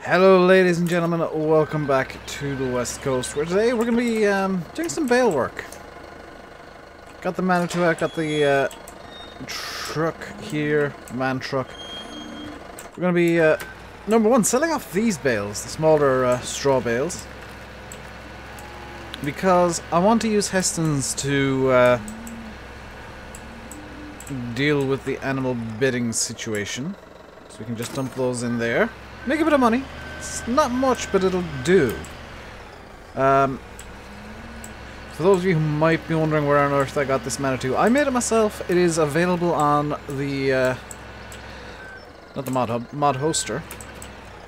Hello ladies and gentlemen, welcome back to the West Coast, where today we're going to be doing some bale work. Got the Manitou out, got the truck here, man truck. We're going to be, number one, selling off these bales, the smaller straw bales. Because I want to use Heston's to deal with the animal bedding situation. So we can just dump those in there. Make a bit of money. It's not much, but it'll do. For those of you who might be wondering where on earth I got this Manitou, I made it myself. It is available on the, not the mod hub, mod hoster.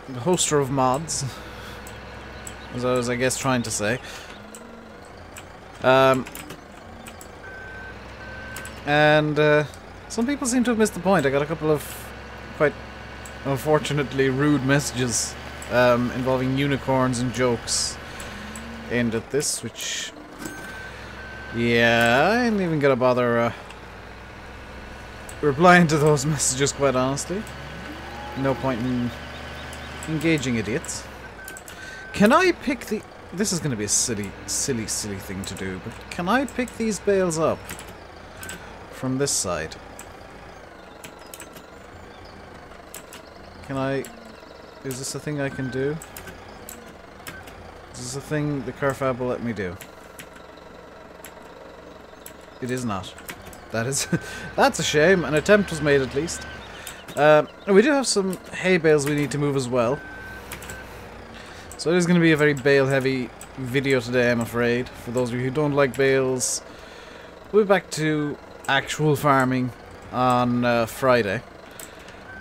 The hoster of mods, as I was, I guess, trying to say. Some people seem to have missed the point. I got a couple of quite unfortunately rude messages involving unicorns and jokes aimed at this, which, yeah, I ain't even gonna bother replying to those messages, quite honestly. No point in engaging idiots. Can I pick the... This is gonna be a silly thing to do, but can I pick these bales up from this side? Can I... Is this a thing I can do? Is this a thing the Carfab will let me do? It is not. That is... That's a shame. An attempt was made at least. We do have some hay bales we need to move as well. So it is going to be a very bale heavy video today, I'm afraid. For those of you who don't like bales, we'll be back to actual farming on Friday.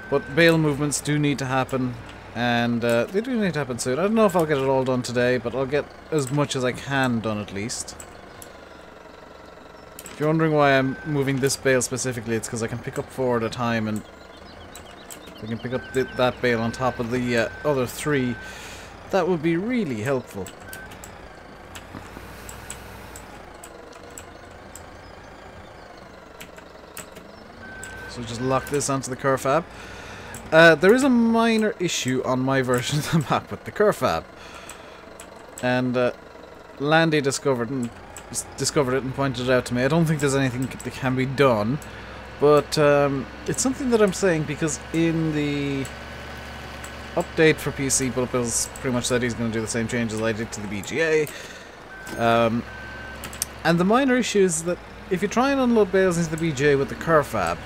But bale movements do need to happen, and they do need to happen soon. I don't know if I'll get it all done today, but I'll get as much as I can done at least. If you're wondering why I'm moving this bale specifically, it's because I can pick up 4 at a time, and I can pick up that bale on top of the other 3. That would be really helpful. So just lock this onto the Carfab. There is a minor issue on my version of the map with the Carfab, and Landy discovered it and pointed it out to me. I don't think there's anything that can be done, but it's something that I'm saying because in the update for PC, BulletBill's pretty much said he's going to do the same changes I did to the BGA. And the minor issue is that if you try and unload bales into the BGA with the Carfab,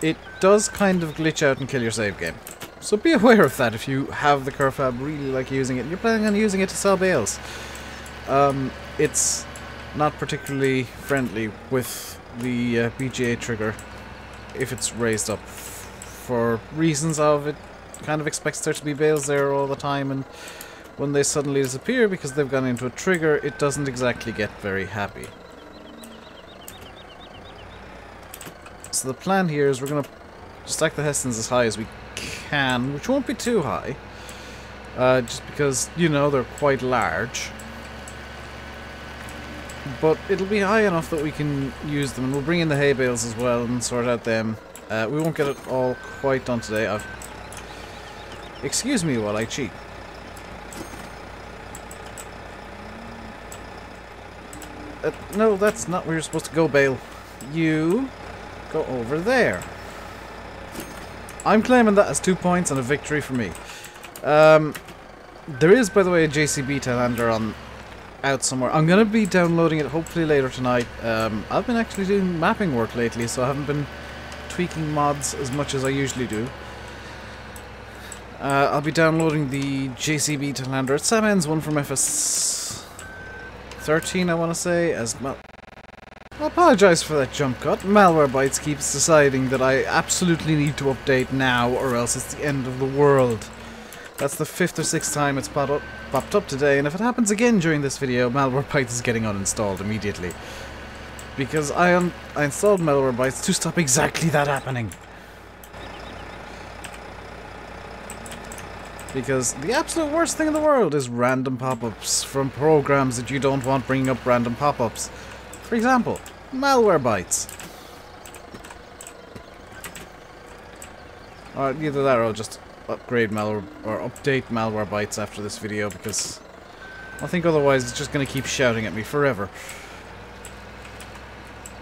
it does kind of glitch out and kill your save game. So be aware of that if you have the Carfab, really like using it, and you're planning on using it to sell bales. It's not particularly friendly with the BGA trigger if it's raised up for reasons of it kind of expects there to be bales there all the time, and when they suddenly disappear because they've gone into a trigger, it doesn't exactly get very happy. So the plan here is we're going to stack the Hestons as high as we can, which won't be too high, just because, you know, they're quite large. But it'll be high enough that we can use them, and we'll bring in the hay bales as well and sort out them. We won't get it all quite done today. Excuse me while I cheat. No, that's not where you're supposed to go, Bale. You go over there. I'm claiming that as 2 points and a victory for me. There is, by the way, a JCB Tailhander out somewhere. I'm going to be downloading it hopefully later tonight. I've been actually doing mapping work lately, so I haven't been tweaking mods as much as I usually do. I'll be downloading the JCB Tailhander. It's Sam N's one from FS 13, I want to say, as well. I apologise for that jump cut. Malwarebytes keeps deciding that I absolutely need to update now, or else it's the end of the world. That's the 5th or 6th time it's popped up today, and if it happens again during this video, Malwarebytes is getting uninstalled immediately. Because I installed Malwarebytes to stop exactly that happening. Because the absolute worst thing in the world is random pop-ups from programs that you don't want bringing up random pop-ups. For example, Malwarebytes. Or either that or I'll just upgrade malware or update Malwarebytes after this video, because I think otherwise it's just going to keep shouting at me forever.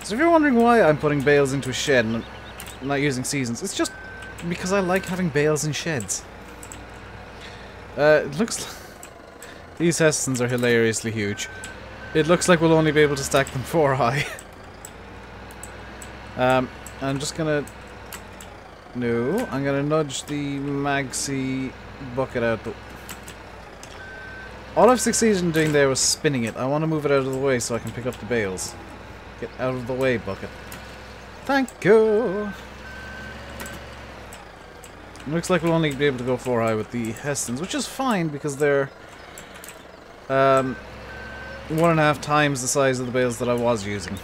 So if you're wondering why I'm putting bales into a shed and I'm not using seasons, it's just because I like having bales in sheds. It looks like these Hestons are hilariously huge. It looks like we'll only be able to stack them 4 high. I'm just gonna... No, I'm gonna nudge the Maxi bucket out. All I've succeeded in doing there was spinning it. I want to move it out of the way so I can pick up the bales. Get out of the way, bucket. Thank you! Looks like we'll only be able to go 4 high with the Hestons, which is fine because they're 1.5 times the size of the bales that I was using.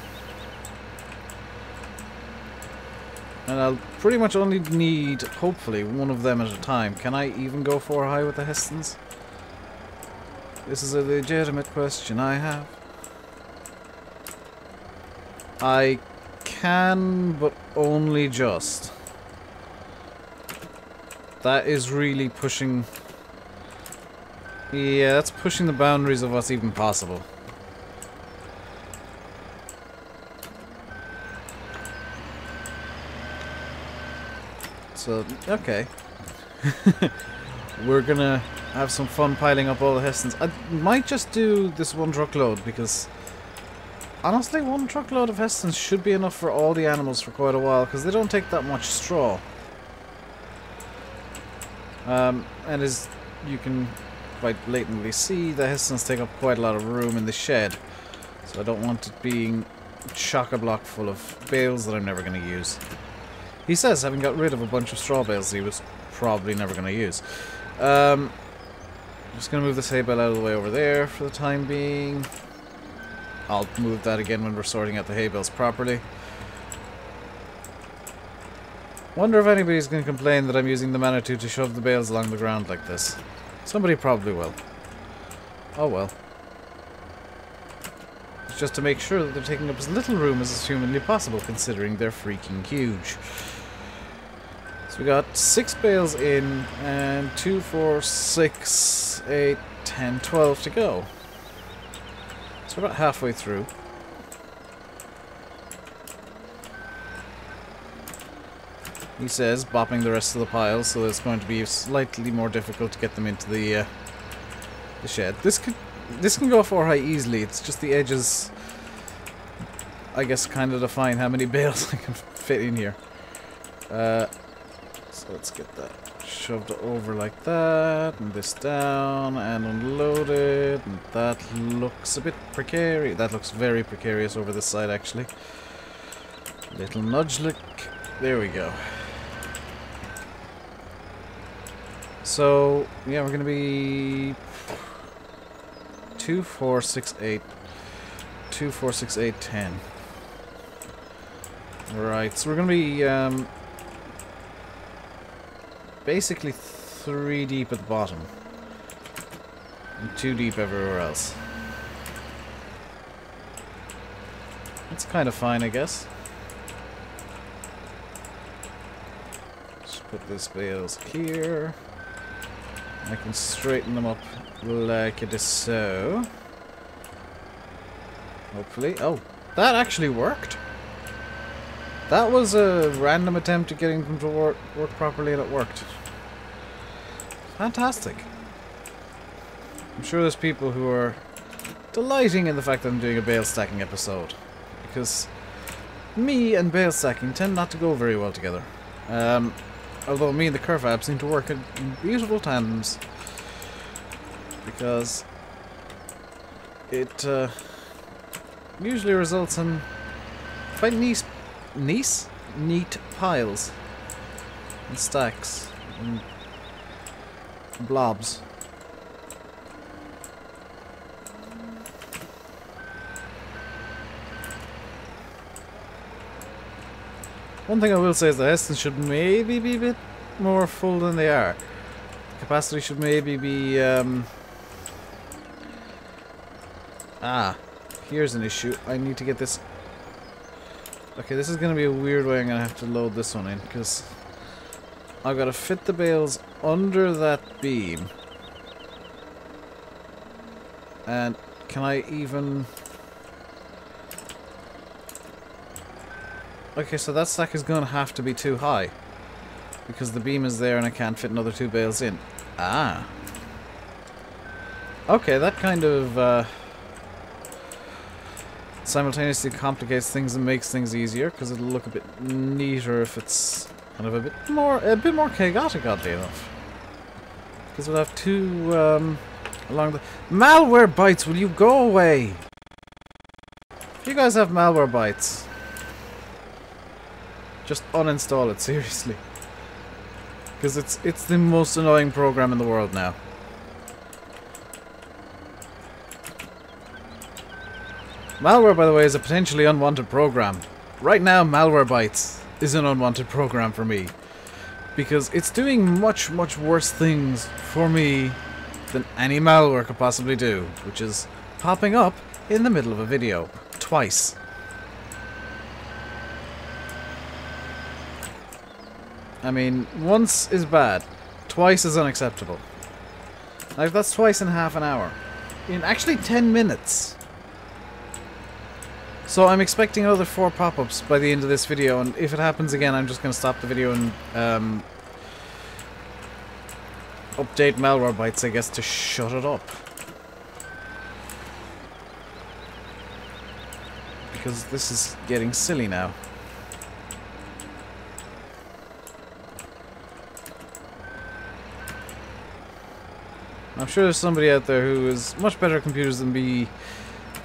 And I'll pretty much only need, hopefully, one of them at a time. Can I even go 4 high with the Hestons? This is a legitimate question I have. I can, but only just. That is really pushing... Yeah, that's pushing the boundaries of what's even possible. So, okay. We're gonna have some fun piling up all the Hestons. I might just do this 1 truckload because... Honestly, 1 truckload of Hestons should be enough for all the animals for quite a while, because they don't take that much straw. And as you can quite blatantly see, the Hestons take up quite a lot of room in the shed. So I don't want it being chock-a-block full of bales that I'm never going to use. He says, having got rid of a bunch of straw bales he was probably never going to use. I'm just going to move this hay bale out of the way over there for the time being. I'll move that again when we're sorting out the hay bales properly. Wonder if anybody's going to complain that I'm using the Manitou to shove the bales along the ground like this. Somebody probably will. Oh well. It's just to make sure that they're taking up as little room as is humanly possible, considering they're freaking huge. So we got 6 bales in, and 2, 4, 6, 8, 10, 12 to go. So we're about halfway through. He says, bopping the rest of the piles, so it's going to be slightly more difficult to get them into the shed. This can go 4 high easily. It's just the edges, I guess, kind of define how many bales I can fit in here. So let's get that shoved over like that, and this down, and unloaded, and that looks a bit precarious. That looks very precarious over this side, actually. Little nudge lick. There we go. So, yeah, we're going to be 2, 4, 6, 8. 2, 4, 6, 8, 10. Right, so we're going to be basically 3 deep at the bottom. And 2 deep everywhere else. That's kind of fine, I guess. Just put this bales here. I can straighten them up like it is so. Hopefully. Oh, that actually worked. That was a random attempt at getting them to work properly, and it worked. Fantastic. I'm sure there's people who are delighting in the fact that I'm doing a bale stacking episode. Because me and bale stacking tend not to go very well together. Although me and the Curvab seem to work in beautiful tandems. Because it usually results in quite neat piles and stacks and blobs. One thing I will say is the Hestons should maybe be a bit more full than they are. The capacity should maybe be... here's an issue. I need to get this... Okay, this is going to be a weird way I'm going to have to load this one in, because I've got to fit the bales under that beam. And can I even... Okay, so that stack is going to have to be too high. Because the beam is there and I can't fit another 2 bales in. Ah. Okay, that kind of simultaneously complicates things and makes things easier, because it'll look a bit neater if it's kind of a bit more chaotic, oddly enough. Because we'll have 2 along the... Malware bites, will you go away? If you guys have malware bites, just uninstall it, seriously. Because it's the most annoying program in the world now. Malware, by the way, is a potentially unwanted program. Right now, Malwarebytes is an unwanted program for me. Because it's doing much, much worse things for me than any malware could possibly do. Which is popping up in the middle of a video. Twice. I mean, once is bad. Twice is unacceptable. Like, that's twice in half an hour. In actually 10 minutes. So I'm expecting another 4 pop-ups by the end of this video, and if it happens again, I'm just going to stop the video and update Malwarebytes, I guess, to shut it up. Because this is getting silly now. I'm sure there's somebody out there who is much better at computers than me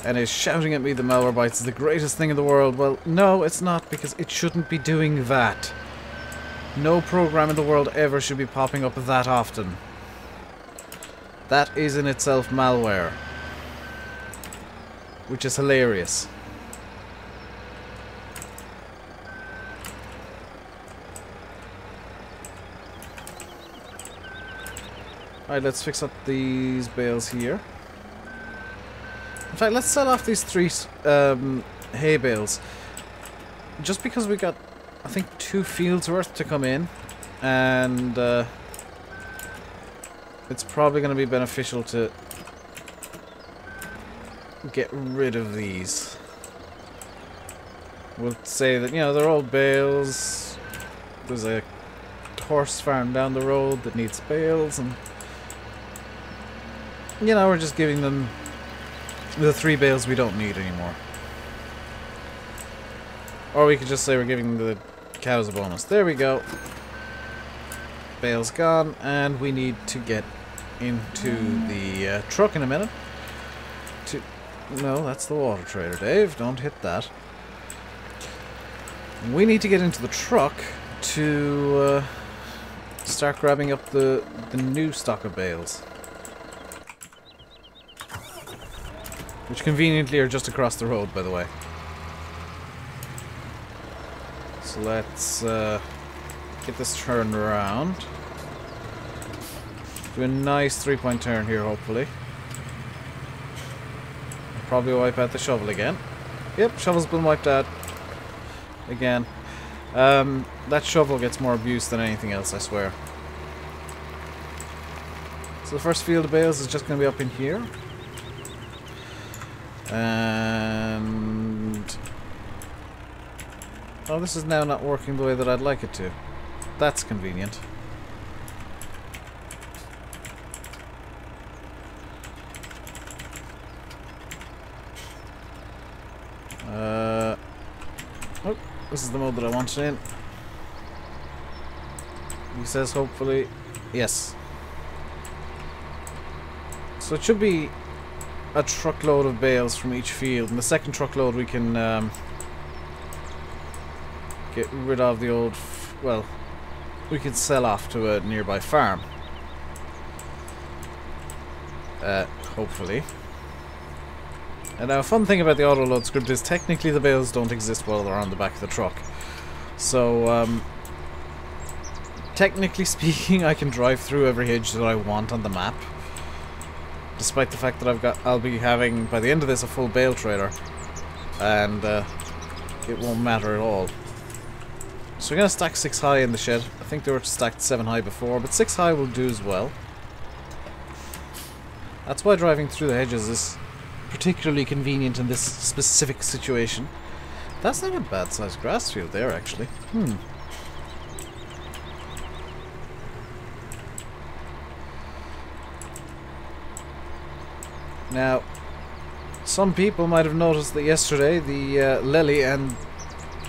and is shouting at me that Malwarebytes is the greatest thing in the world. Well, no, it's not, because it shouldn't be doing that. No program in the world ever should be popping up that often. That is in itself malware. Which is hilarious. Alright, let's fix up these bales here. In fact, let's sell off these 3 hay bales. Just because we got, I think, 2 fields worth to come in. And it's probably going to be beneficial to get rid of these. We'll say that, you know, they're old bales. There's a horse farm down the road that needs bales, and you know, we're just giving them the 3 bales we don't need anymore. Or we could just say we're giving the cows a bonus. There we go. Bales gone, and we need to get into the truck in a minute. No, that's the water trader, Dave. Don't hit that. We need to get into the truck to start grabbing up the new stock of bales. Which conveniently are just across the road, by the way. So let's get this turned around. Do a nice 3-point turn here, hopefully. I'll probably wipe out the shovel again. Yep, shovel's been wiped out. Again. That shovel gets more abuse than anything else, I swear. So the first field of bales is just going to be up in here. And... oh, this is now not working the way that I'd like it to. That's convenient. Oh, this is the mode that I wanted in. He says hopefully... yes. So it should be a truckload of bales from each field, and the second truckload we can get rid of the old... well, we can sell off to a nearby farm. Hopefully. And now a fun thing about the auto-load script is technically the bales don't exist while they're on the back of the truck. So, technically speaking, I can drive through every hedge that I want on the map. Despite the fact that I'll be having, by the end of this, a full bale trailer. And, it won't matter at all. So we're going to stack 6 high in the shed. I think they were stacked 7 high before, but 6 high will do as well. That's why driving through the hedges is particularly convenient in this specific situation. That's not a bad sized grass field there, actually. Now, some people might have noticed that yesterday the Lily and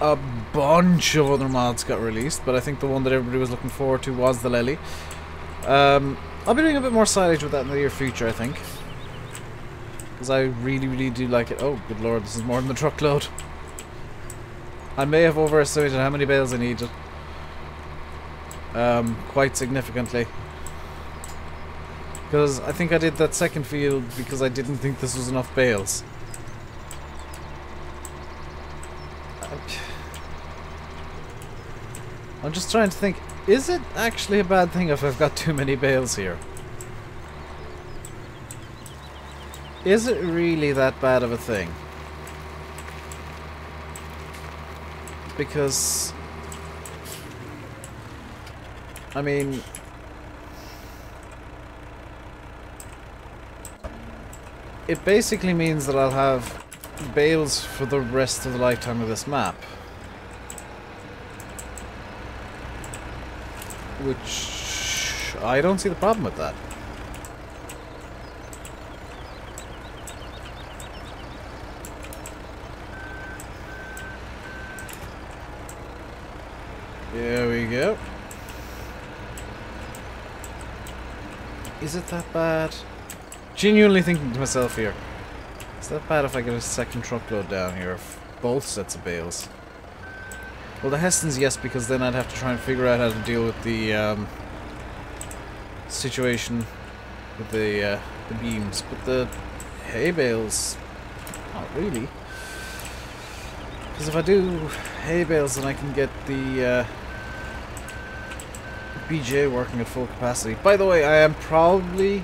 a bunch of other mods got released, but I think the one that everybody was looking forward to was the Lily. I'll be doing a bit more silage with that in the near future, I think. Because I really, really do like it. Oh, good lord, this is more than the truckload. I may have overestimated how many bales I needed. Quite significantly. Because I think I did that second field because I didn't think this was enough bales. I'm just trying to think, is it actually a bad thing if I've got too many bales here? Is it really that bad of a thing? Because, I mean, it basically means that I'll have bales for the rest of the lifetime of this map. Which, I don't see the problem with that. There we go. Is it that bad? Genuinely thinking to myself here, is that bad if I get a second truckload down here of both sets of bales? Well, the Hestons, yes, because then I'd have to try and figure out how to deal with the situation with the beams. But the hay bales, not really. Because if I do hay bales, then I can get the BJ working at full capacity. By the way, I am probably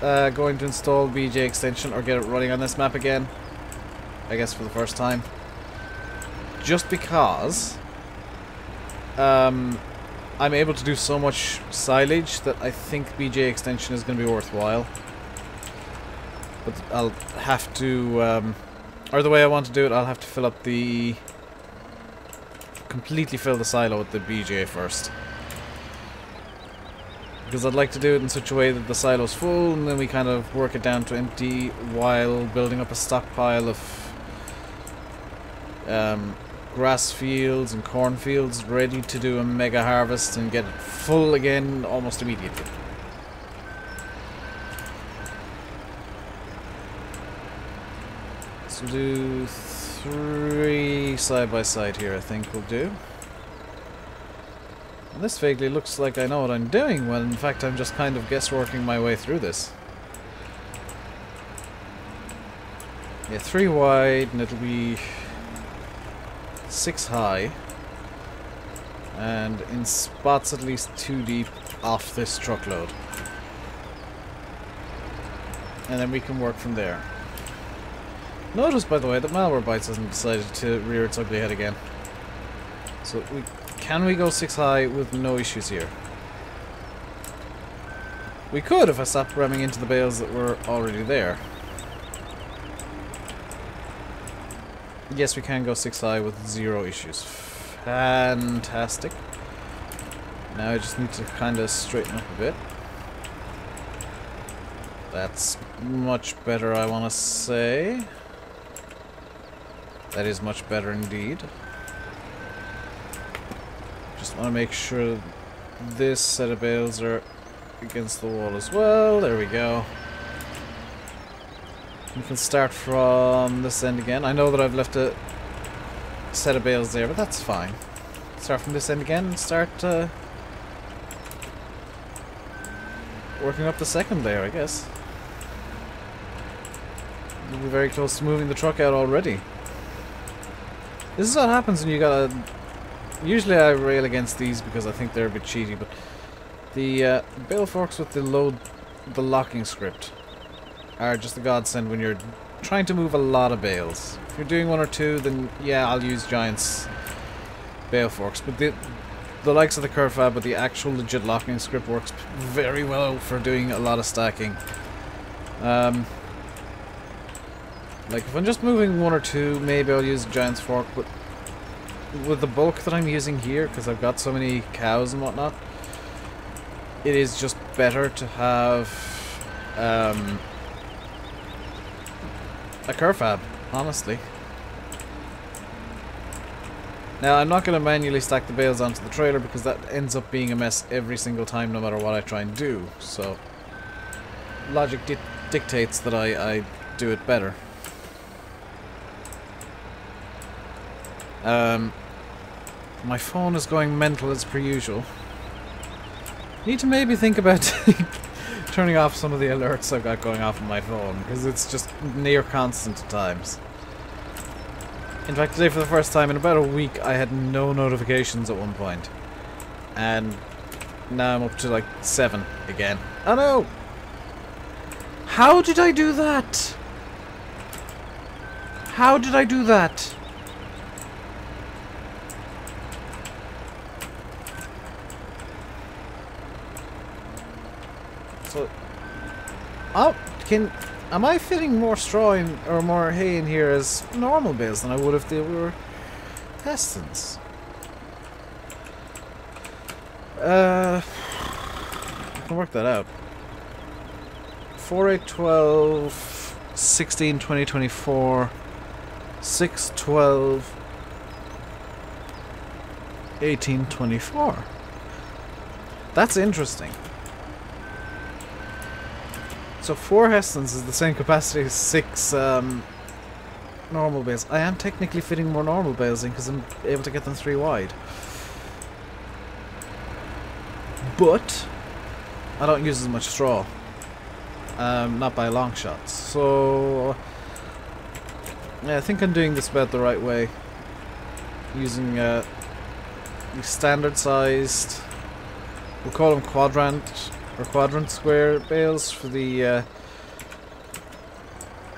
going to install BJ extension or get it running on this map again. I guess for the first time. Just because I'm able to do so much silage that I think BJ extension is going to be worthwhile. But I'll have to, or the way I want to do it, I'll have to fill up the... completely fill the silo with the BJ first. Because I'd like to do it in such a way that the silo's full and then we kind of work it down to empty while building up a stockpile of grass fields and corn fields ready to do a mega harvest and get it full again almost immediately. So we'll do 3 side by side here, I think we'll do. And this vaguely looks like I know what I'm doing when in fact I'm just kind of guessworking my way through this. Yeah, 3 wide and it'll be 6 high, and in spots at least 2 deep off this truckload, and then we can work from there. Notice, by the way, that Malwarebytes hasn't decided to rear its ugly head again. So can we go 6 high with no issues here? We could if I stopped ramming into the bales that were already there. Yes, we can go 6 high with 0 issues. Fantastic. Now I just need to kind of straighten up a bit. That's much better, I want to say. That is much better indeed. Just want to make sure this set of bales are against the wall as well. There we go. We can start from this end again. I know that I've left a set of bales there, but that's fine. Start from this end again and start working up the second layer, I guess. We'll be very close to moving the truck out already. This is what happens when you gotta... Usually I rail against these because I think they're a bit cheaty, but the bale forks with the locking script are just a godsend when you're trying to move a lot of bales. If you're doing 1 or 2, then yeah, I'll use giants bale forks, but the likes of the curve fab with the actual legit locking script works very well for doing a lot of stacking. Like if I'm just moving one or two, maybe I'll use a giant's fork, but with the bulk that I'm using here, because I've got so many cows and whatnot, it is just better to have a curve fab, honestly. Now, I'm not going to manually stack the bales onto the trailer because that ends up being a mess every single time no matter what I try and do. So, logic dictates that I do it better. My phone is going mental as per usual. Need to maybe think about turning off some of the alerts I've got going off on my phone because it's just near constant at times. In fact, today for the first time in about a week, I had no notifications at one point. And now I'm up to like 7 again. Oh no! How did I do that? How did I do that? So, oh, am I fitting more straw in, or more hay in here as normal bales than I would if they were Hestons? I can work that out. 4, 8, 12, 16, 20, 24, 6, 12, 18, 24. That's interesting. So 4 Hestons is the same capacity as 6 normal bales. I am technically fitting more normal bales in because I'm able to get them 3 wide. But I don't use as much straw. Not by long shots. So yeah, I think I'm doing this about the right way. Using the standard sized, we'll call them quadrant or quadrant square bales for the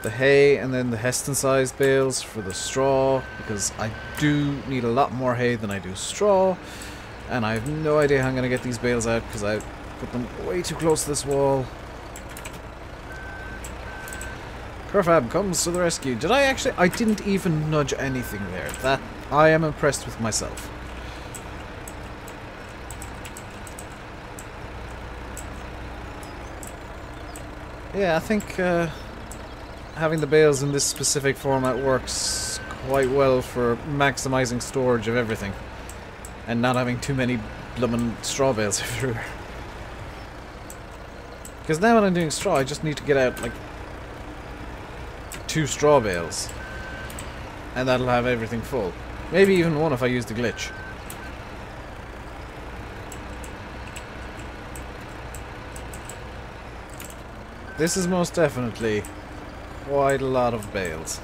hay, and then the Heston sized bales for the straw, because I do need a lot more hay than I do straw, and I have no idea how I'm going to get these bales out because I put them way too close to this wall. Curfab comes to the rescue. Did I actually? I didn't even nudge anything there. That I am impressed with myself. Yeah, I think having the bales in this specific format works quite well for maximizing storage of everything and not having too many bloomin' straw bales everywhere. Because now when I'm doing straw, I just need to get out like 2 straw bales and that'll have everything full. Maybe even 1 if I use the glitch. This is most definitely quite a lot of bales.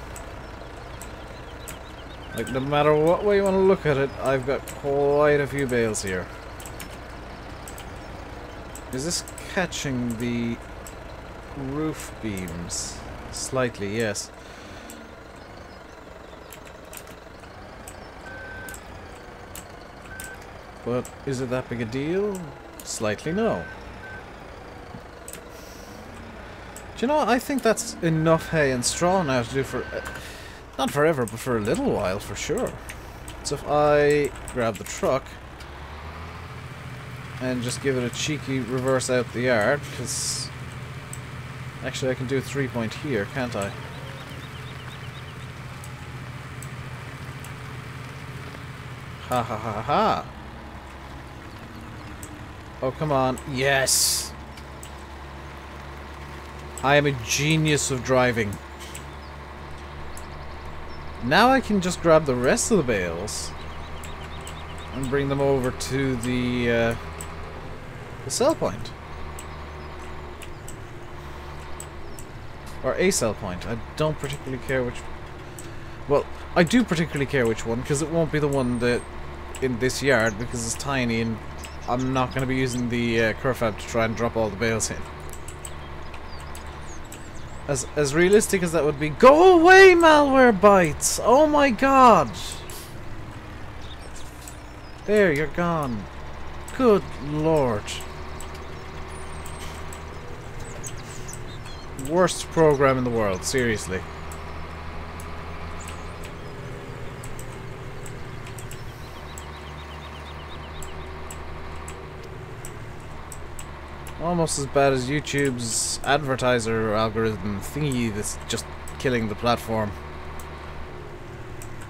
Like, no matter what way you want to look at it, I've got quite a few bales here. Is this catching the roof beams? Slightly, yes. But is it that big a deal? Slightly, no. Do you know, I think that's enough hay and straw now to do for, not forever, but for a little while, for sure. So if I grab the truck and just give it a cheeky reverse out the yard, because actually I can do a 3-point here, can't I? Ha ha ha ha. Oh, come on. Yes! I am a genius of driving. Now I can just grab the rest of the bales and bring them over to the sell point. Or a sell point. I don't particularly care which... Well, I do particularly care which one, because it won't be the one that in this yard, because it's tiny and I'm not going to be using the Curfab to try and drop all the bales in. As realistic as that would be... Go away, malware bites! Oh my god! There, you're gone. Good lord. Worst program in the world, seriously. Almost as bad as YouTube's advertiser algorithm thingy that's just killing the platform.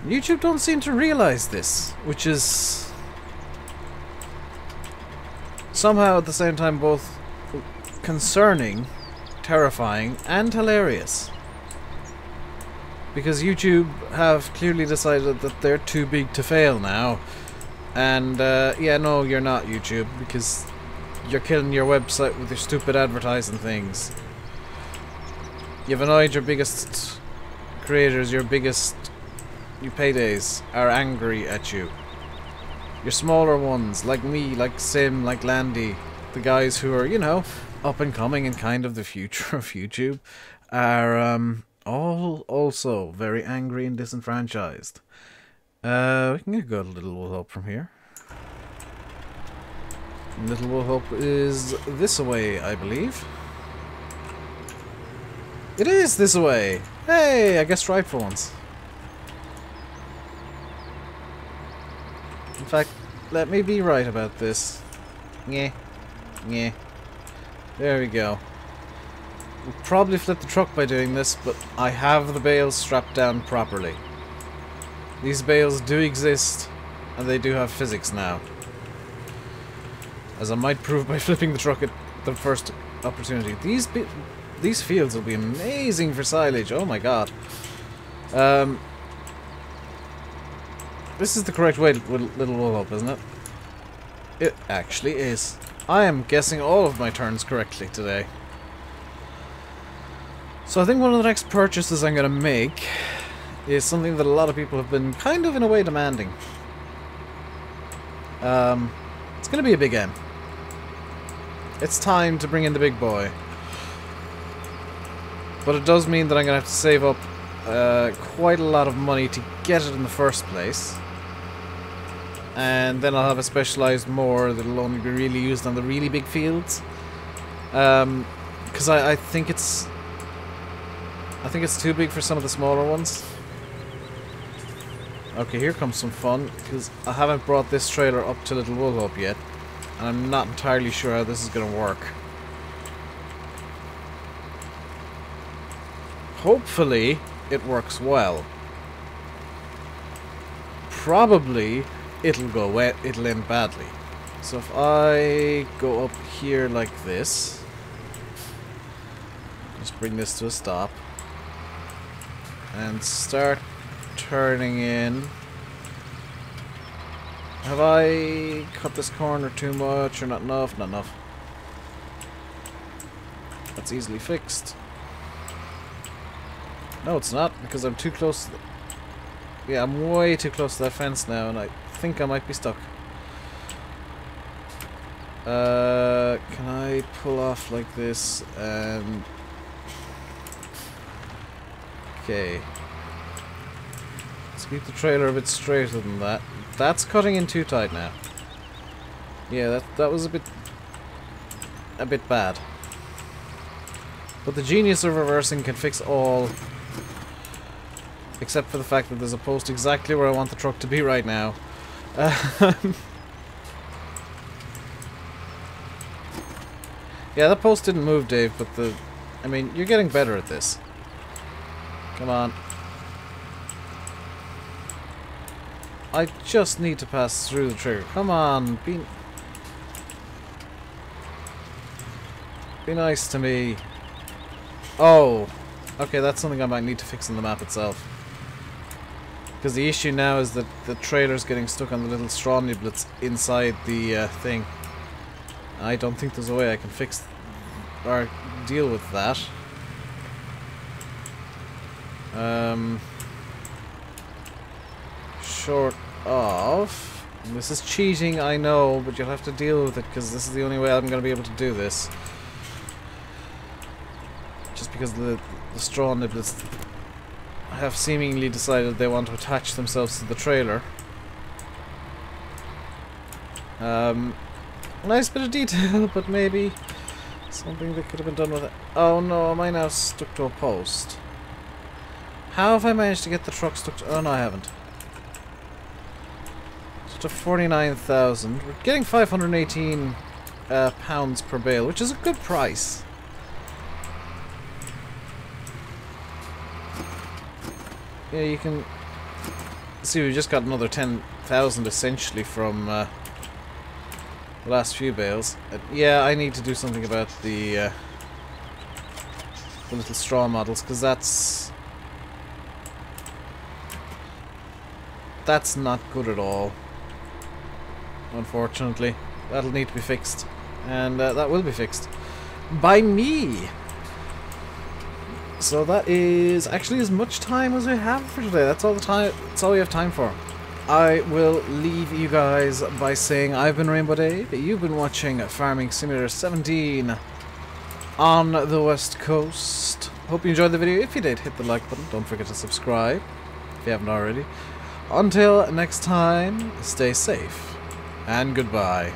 YouTube don't seem to realize this, which is somehow at the same time both concerning, terrifying, and hilarious. Because YouTube have clearly decided that they're too big to fail now. And yeah, no, you're not, YouTube, because you're killing your website with your stupid advertising things. You've annoyed your biggest creators, your paydays are angry at you. Your smaller ones, like me, like Sim, like Landy, the guys who are, you know, up and coming and kind of the future of YouTube, are all also very angry and disenfranchised. We can go to Little Wool Hope from here. Little Wool Hope is this way, I believe. It is this way! Hey, I guessed right for once. In fact, let me be right about this. Nyeh. Nyeh. There we go. We'll probably flip the truck by doing this, but I have the bales strapped down properly. These bales do exist, and they do have physics now. As I might prove by flipping the truck at the first opportunity. These fields will be amazing for silage, oh my god. This is the correct way to Little Wool Hope, isn't it? It actually is. I am guessing all of my turns correctly today. So I think one of the next purchases I'm going to make is something that a lot of people have been kind of in a way demanding. It's going to be a big M. It's time to bring in the big boy. But it does mean that I'm going to have to save up quite a lot of money to get it in the first place. And then I'll have a specialized mower that'll only be really used on the really big fields. Because I think it's too big for some of the smaller ones. Okay, here comes some fun, because I haven't brought this trailer up to Little Wool Hope yet. And I'm not entirely sure how this is going to work. Hopefully, it works well. Probably, it'll go wet, it'll end badly. So if I go up here like this, just bring this to a stop, and start turning in. Have I cut this corner too much or not enough? Not enough. That's easily fixed. No, it's not, because I'm too close to the... Yeah, I'm way too close to that fence now, and I think I might be stuck. Can I pull off like this and... Okay. Let's keep the trailer a bit straighter than that. That's cutting in too tight now. Yeah, that was a bit bad. But the genius of reversing can fix all, except for the fact that there's a post exactly where I want the truck to be right now. Yeah, that post didn't move, Dave, but I mean, you're getting better at this. Come on. I just need to pass through the trigger. Come on, be nice to me. Oh, okay, that's something I might need to fix on the map itself. Because the issue now is that the trailer's getting stuck on the little straw niblets inside the thing. I don't think there's a way I can fix or deal with that. Short of... This is cheating, I know, but you'll have to deal with it because this is the only way I'm going to be able to do this. Just because the straw niblets have seemingly decided they want to attach themselves to the trailer. Nice bit of detail, but maybe something that could have been done with it. Oh no, am I now stuck to a post? How have I managed to get the truck stuck to... Oh no, I haven't. To 49,000. We're getting 518 pounds per bale, which is a good price. Yeah, you can see we just got another 10,000 essentially from the last few bales. Yeah, I need to do something about the little straw models, because that's not good at all. Unfortunately, that'll need to be fixed, and that will be fixed by me. So that is actually as much time as we have for today. That's all the time. That's all we have time for. I will leave you guys by saying I've been RainbowDave. You've been watching Farming Simulator 17 on the West Coast. Hope you enjoyed the video. If you did, hit the like button. Don't forget to subscribe if you haven't already. Until next time, stay safe. And goodbye.